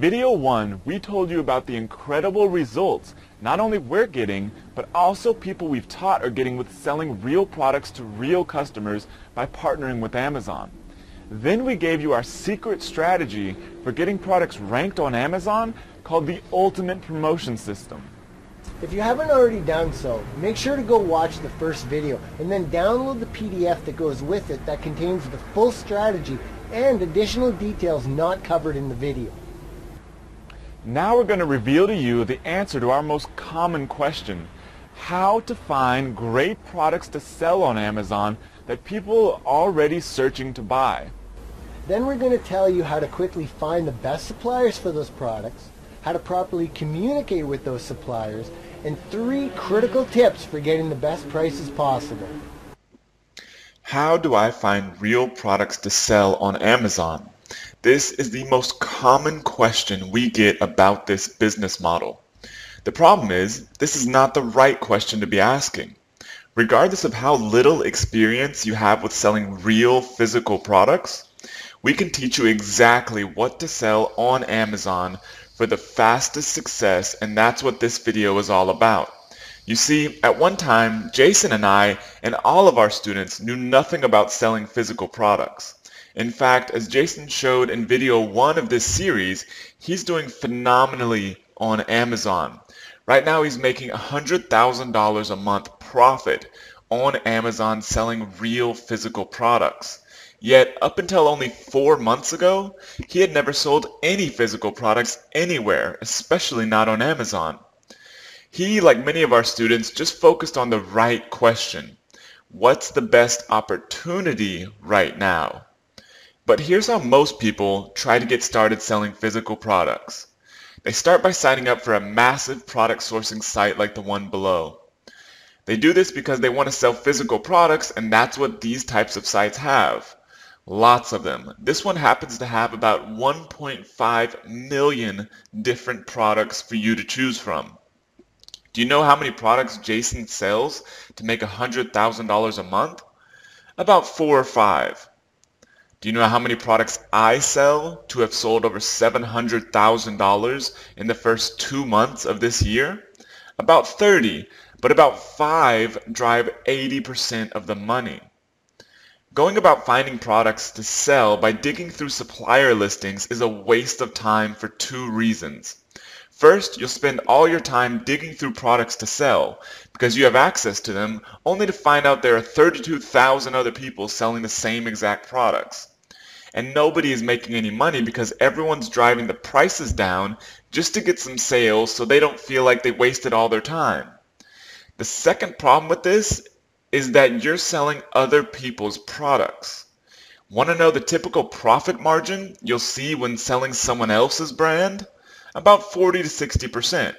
video 1, we told you about the incredible results not only we're getting, but also people we've taught are getting with selling real products to real customers by partnering with Amazon. Then we gave you our secret strategy for getting products ranked on Amazon called the Ultimate Promotion System. If you haven't already done so, make sure to go watch the first video and then download the PDF that goes with it that contains the full strategy and additional details not covered in the video. Now we're going to reveal to you the answer to our most common question: how to find great products to sell on Amazon that people are already searching to buy. Then we're going to tell you how to quickly find the best suppliers for those products, how to properly communicate with those suppliers, and 3 critical tips for getting the best prices possible. How do I find real products to sell on Amazon? This is the most common question we get about this business model. The problem is, this is not the right question to be asking. Regardless of how little experience you have with selling real physical products, we can teach you exactly what to sell on Amazon for the fastest success, and that's what this video is all about. You see, at one time, Jason and I and all of our students knew nothing about selling physical products. In fact, as Jason showed in video 1 of this series, he's doing phenomenally on Amazon. Right now he's making $100,000 a month profit on Amazon selling real physical products. Yet, up until only 4 months ago, he had never sold any physical products anywhere, especially not on Amazon. He, like many of our students, just focused on the right question: what's the best opportunity right now? But here's how most people try to get started selling physical products. They start by signing up for a massive product sourcing site like the one below. They do this because they want to sell physical products, and that's what these types of sites have. Lots of them. This one happens to have about 1.5 million different products for you to choose from. Do you know how many products Jason sells to make $100,000 a month? About 4 or 5. Do you know how many products I sell to have sold over $700,000 in the first 2 months of this year? About 30, but about 5 drive 80% of the money. Going about finding products to sell by digging through supplier listings is a waste of time for 2 reasons. First, you'll spend all your time digging through products to sell because you have access to them, only to find out there are 32,000 other people selling the same exact products. And nobody is making any money because everyone's driving the prices down just to get some sales so they don't feel like they wasted all their time. The second problem with this is that you're selling other people's products. Want to know the typical profit margin you'll see when selling someone else's brand? About 40 to 60%.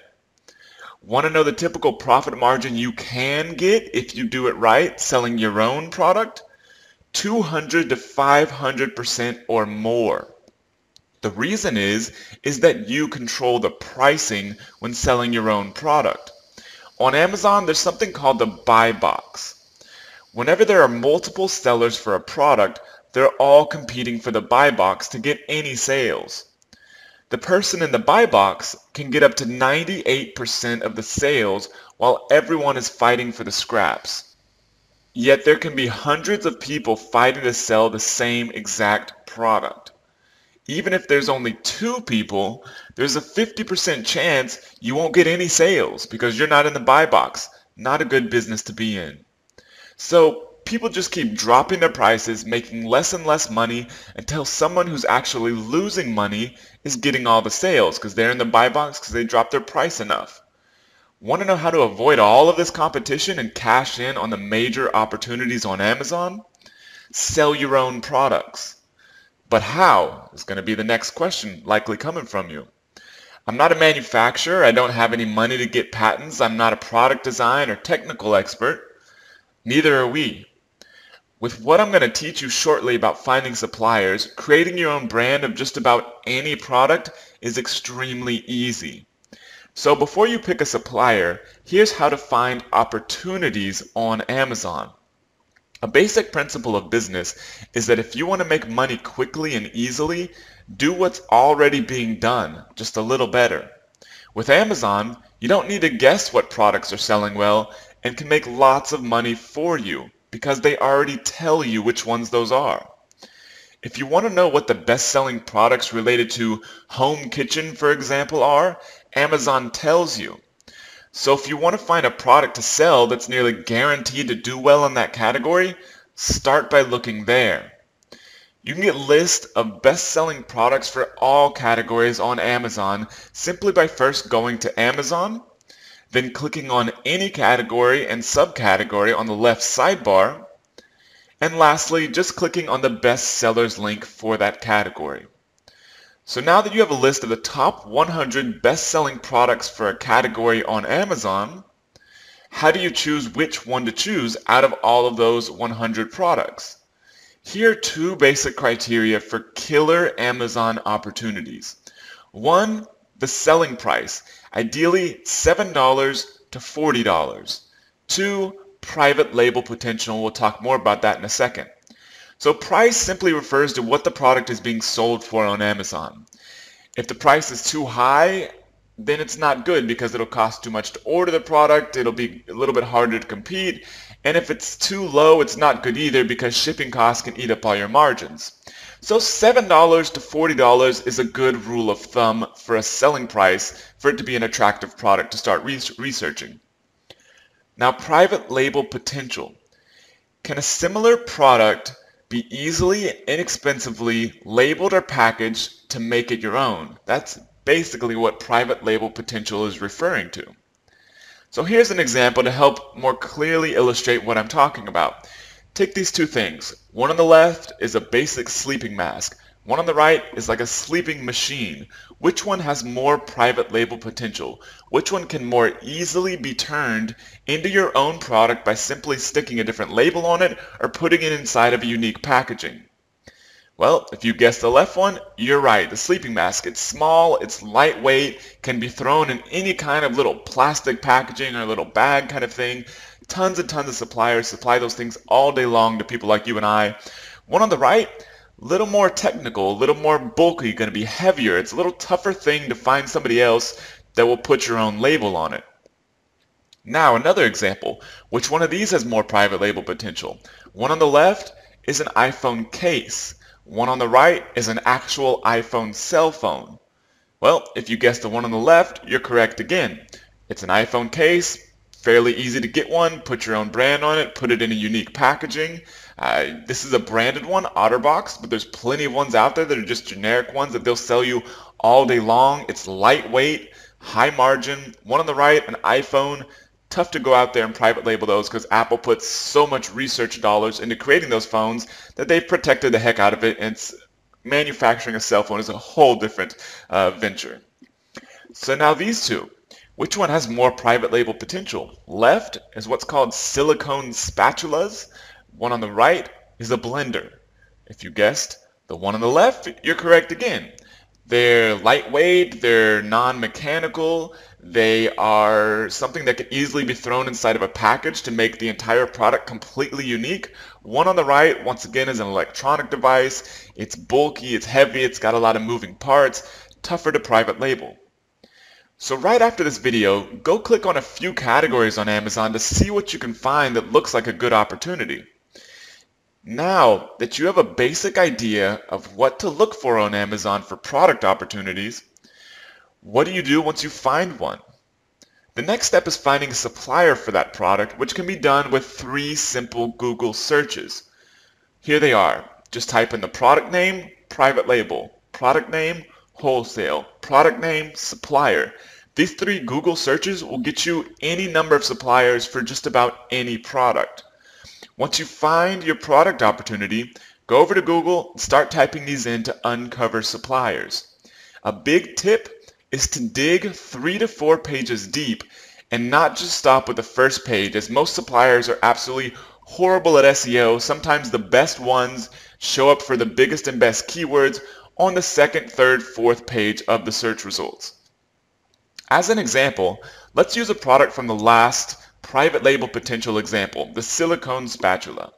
Want to know the typical profit margin you can get if you do it right, selling your own product? 200 to 500% or more. The reason is that you control the pricing when selling your own product. On Amazon, there's something called the buy box. Whenever there are multiple sellers for a product, they're all competing for the buy box to get any sales. The person in the buy box can get up to 98% of the sales while everyone is fighting for the scraps. Yet there can be hundreds of people fighting to sell the same exact product. Even if there's only 2 people, there's a 50% chance you won't get any sales because you're not in the buy box. Not a good business to be in. So people just keep dropping their prices, making less and less money until someone who's actually losing money is getting all the sales because they're in the buy box because they dropped their price enough. Want to know how to avoid all of this competition and cash in on the major opportunities on Amazon? Sell your own products. But how is going to be the next question likely coming from you. I'm not a manufacturer. I don't have any money to get patents. I'm not a product design or technical expert. Neither are we. With what I'm going to teach you shortly about finding suppliers, creating your own brand of just about any product is extremely easy. So before you pick a supplier, here's how to find opportunities on Amazon. A basic principle of business is that if you want to make money quickly and easily, do what's already being done, just a little better. With Amazon, you don't need to guess what products are selling well and can make lots of money for you because they already tell you which ones those are. If you want to know what the best-selling products related to home kitchen, for example, are, Amazon tells you. So if you want to find a product to sell that's nearly guaranteed to do well in that category, start by looking there. You can get lists of best-selling products for all categories on Amazon simply by first going to Amazon, then clicking on any category and subcategory on the left sidebar, and lastly, just clicking on the best sellers link for that category. So now that you have a list of the top 100 best-selling products for a category on Amazon, how do you choose which one to choose out of all of those 100 products? Here are two basic criteria for killer Amazon opportunities. One, the selling price, ideally $7 to $40. Two, private label potential. We'll talk more about that in a second. So price simply refers to what the product is being sold for on Amazon. If the price is too high, then it's not good because it'll cost too much to order the product, it'll be a little bit harder to compete, and if it's too low, it's not good either because shipping costs can eat up all your margins. So $7 to $40 is a good rule of thumb for a selling price for it to be an attractive product to start researching. Now, private label potential. Can a similar product be easily and inexpensively labeled or packaged to make it your own? That's basically what private label potential is referring to. So here's an example to help more clearly illustrate what I'm talking about. Take these two things. One on the left is a basic sleeping mask. One on the right is like a sleeping machine. Which one has more private label potential? Which one can more easily be turned into your own product by simply sticking a different label on it or putting it inside of a unique packaging? Well, if you guessed the left one, you're right. The sleeping mask, it's small, it's lightweight, can be thrown in any kind of little plastic packaging or little bag kind of thing. Tons and tons of suppliers supply those things all day long to people like you and I. One on the right, little more technical, a little more bulky, going to be heavier. It's a little tougher thing to find somebody else that will put your own label on it. Now, another example. Which one of these has more private label potential? One on the left is an iPhone case. One on the right is an actual iPhone cell phone. Well, if you guessed the one on the left, you're correct again. It's an iPhone case, fairly easy to get one, put your own brand on it, put it in a unique packaging. This is a branded one, OtterBox, but there's plenty of ones out there that are just generic ones that they'll sell you all day long. It's lightweight, high margin. One on the right, an iPhone. Tough to go out there and private label those because Apple puts so much research dollars into creating those phones that they've protected the heck out of it, and manufacturing a cell phone is a whole different venture. So now these two. Which one has more private label potential? Left is what's called silicone spatulas. One on the right is a blender. If you guessed the one on the left, you're correct again. They're lightweight, they're non-mechanical, they are something that can easily be thrown inside of a package to make the entire product completely unique. One on the right, once again, is an electronic device. It's bulky, it's heavy, it's got a lot of moving parts, tougher to private label. So right after this video, go click on a few categories on Amazon to see what you can find that looks like a good opportunity. Now that you have a basic idea of what to look for on Amazon for product opportunities, what do you do once you find one? The next step is finding a supplier for that product, which can be done with 3 simple Google searches. Here they are. Just type in the product name, private label, product name, wholesale, product name, supplier. These 3 Google searches will get you any number of suppliers for just about any product. Once you find your product opportunity, go over to Google and start typing these in to uncover suppliers. A big tip is to dig 3 to 4 pages deep and not just stop with the first page, as most suppliers are absolutely horrible at SEO. Sometimes the best ones show up for the biggest and best keywords on the 2nd, 3rd, 4th page of the search results. As an example, let's use a product from the last private label potential example, the silicone spatula.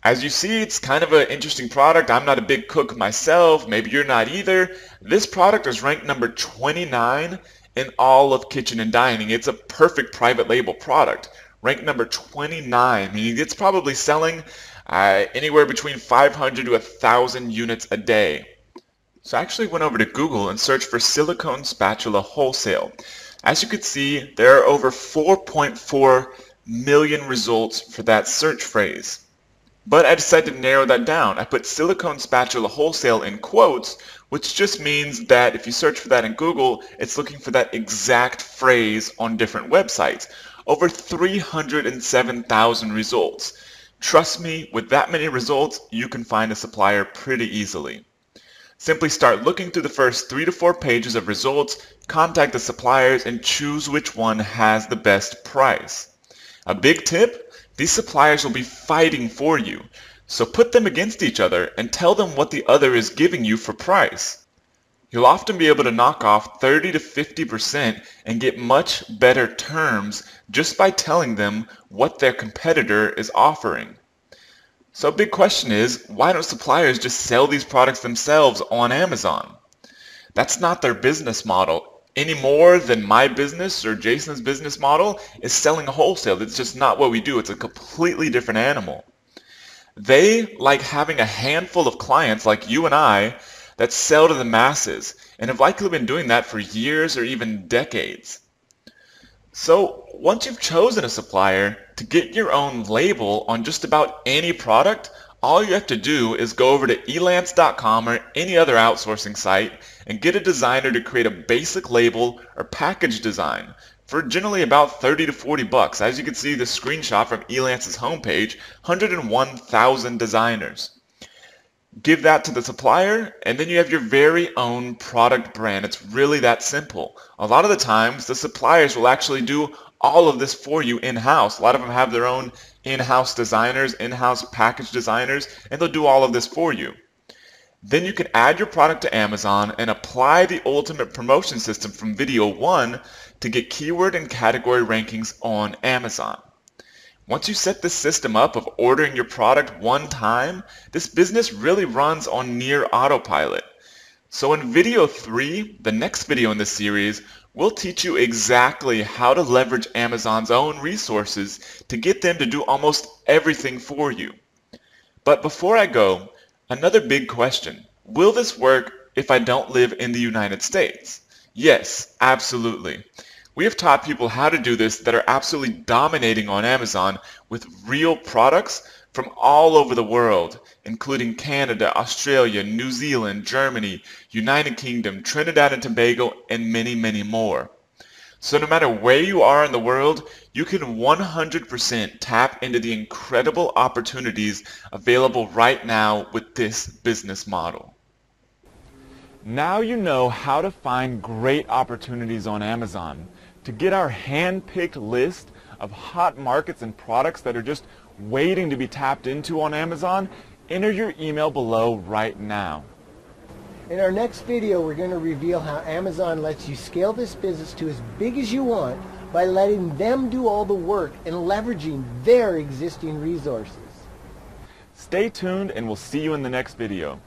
As you see, it's kind of an interesting product. I'm not a big cook myself. Maybe you're not either. This product is ranked number 29 in all of kitchen and dining. It's a perfect private label product. Ranked number 29, meaning it's probably selling anywhere between 500 to 1,000 units a day. So I actually went over to Google and searched for silicone spatula wholesale. As you can see, there are over 4.4 million results for that search phrase. But I decided to narrow that down. I put silicone spatula wholesale in quotes, which just means that if you search for that in Google, it's looking for that exact phrase on different websites. Over 307,000 results. Trust me, with that many results, you can find a supplier pretty easily. Simply start looking through the first 3 to 4 pages of results, contact the suppliers, and choose which one has the best price. A big tip? These suppliers will be fighting for you, so put them against each other and tell them what the other is giving you for price. You'll often be able to knock off 30 to 50% and get much better terms just by telling them what their competitor is offering. So a big question is, why don't suppliers just sell these products themselves on Amazon? That's not their business model. Any more than my business or Jason's business model is selling wholesale. It's just not what we do. It's a completely different animal. They like having a handful of clients like you and I that sell to the masses and have likely been doing that for years or even decades. So once you've chosen a supplier, to get your own label on just about any product, all you have to do is go over to elance.com or any other outsourcing site and get a designer to create a basic label or package design for generally about 30 to 40 bucks. As you can see, the screenshot from Elance's homepage, 101,000 designers. Give that to the supplier, and then you have your very own product brand. It's really that simple. A lot of the times, the suppliers will actually do all of this for you in-house. A lot of them have their own in-house designers, in-house package designers, and they'll do all of this for you. Then you can add your product to Amazon and apply the ultimate promotion system from video 1 to get keyword and category rankings on Amazon. Once you set this system up of ordering your product one time, this business really runs on near autopilot. So in video 3, the next video in this series, we'll teach you exactly how to leverage Amazon's own resources to get them to do almost everything for you. But before I go, another big question. Will this work if I don't live in the United States? Yes, absolutely. We have taught people how to do this that are absolutely dominating on Amazon with real products from all over the world, including Canada, Australia, New Zealand, Germany, United Kingdom, Trinidad and Tobago, and many, many more. So no matter where you are in the world, you can 100% tap into the incredible opportunities available right now with this business model. Now you know how to find great opportunities on Amazon. To get our hand-picked list of hot markets and products that are just waiting to be tapped into on Amazon, enter your email below right now. In our next video, we're going to reveal how Amazon lets you scale this business to as big as you want by letting them do all the work and leveraging their existing resources. Stay tuned and we'll see you in the next video.